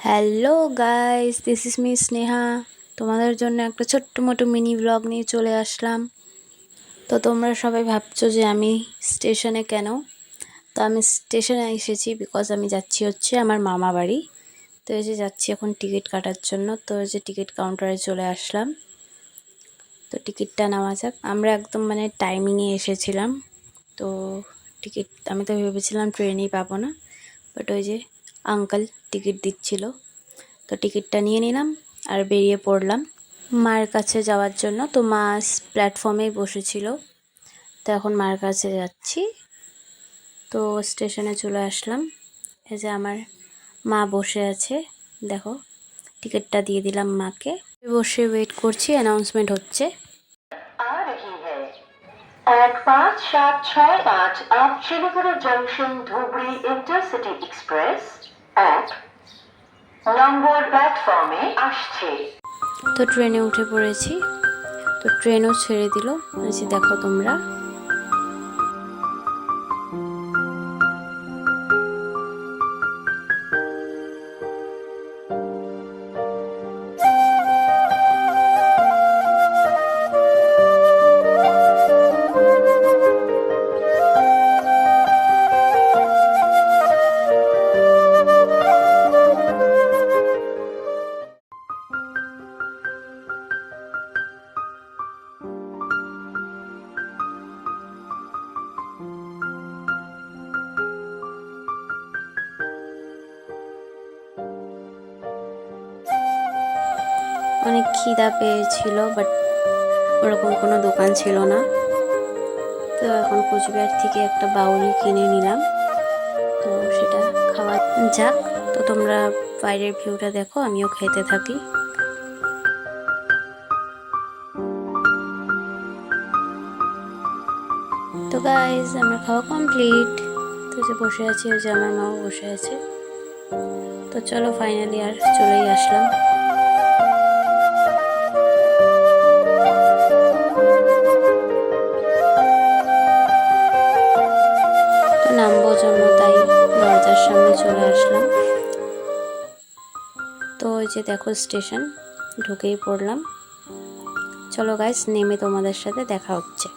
Hello guys, this is me Sneha. তোমাদের জন্য একটা ছোট্ট মোটো মিনি ব্লগ নিয়ে চলে আসলাম। তো তোমরা সবাই ভাবছো যে আমি স্টেশনে কেন। তো আমি স্টেশনে এসেছি বিকজ আমি যাচ্ছি হচ্ছে আমার মামা বাড়ি। তো এই যে যাচ্ছি এখন টিকিট কাটার জন্য। তো এই যে টিকিট কাউন্টারে চলে আসলাম। তো টিকিটটা নেওয়া যাক। আমরা একদম টাইমিংয়ে এসেছিলাম। তো টিকিট আমি তো ভেবেছিলাম ট্রেনেই পাবো না, বাট ওই যে আঙ্কেল টিকিট দিচ্ছিল। তো টিকিটটা নিয়ে নিলাম আর বেরিয়ে পড়লাম মায়ের কাছে যাওয়ার জন্য। তো মা প্ল্যাটফর্মেই বসেছিল। তো এখন মায়ের কাছে যাচ্ছি। তো স্টেশনে চলে আসলাম। এই যে আমার মা বসে আছে, দেখো টিকিটটা দিয়ে দিলাম মাকে। বসে ওয়েট করছি, অ্যানাউন্সমেন্ট হচ্ছে। এক ৫-৭-৬-৫ up Siliguri junction Dhubri intercity express ১ নম্বর প্ল্যাটফর্মে আসছে। তো ট্রেনে উঠে পড়েছি। তো ট্রেনও ছেড়ে দিল। দেখো তোমরা। অনেক খিদা পেয়েছিল, বাট ওরকম কোনো দোকান ছিল না। তো এখন কোচবিহার থেকে একটা বাউল কিনে নিলাম। তো সেটা খাওয়া যাক। তো তোমরা বাইরের ভিউটা দেখো, আমিও খেতে থাকি। তো গাইজ, আমার খাওয়া কমপ্লিট। তো যে বসে আছি, ওই যে আমার মাও বসে আছে। তো চলো ফাইনালি আর চলেই আসলাম। তো নামবো জন্য তাই দরজার সামনে চলে আসলাম। তো ওই যে দেখো স্টেশন, ঢুকেই পড়লাম। চলো গাইজ, নেমে তোমাদের সাথে দেখা হচ্ছে।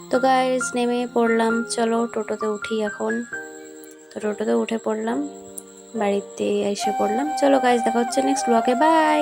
তো গাইজ নেমে পড়লাম, চলো টোটোতে উঠি এখন। তো টোটোতে উঠে পড়লাম, বাড়িতে এসে পড়লাম। চলো গাইজ, দেখা হচ্ছে নেক্সট ব্লগে, বাই।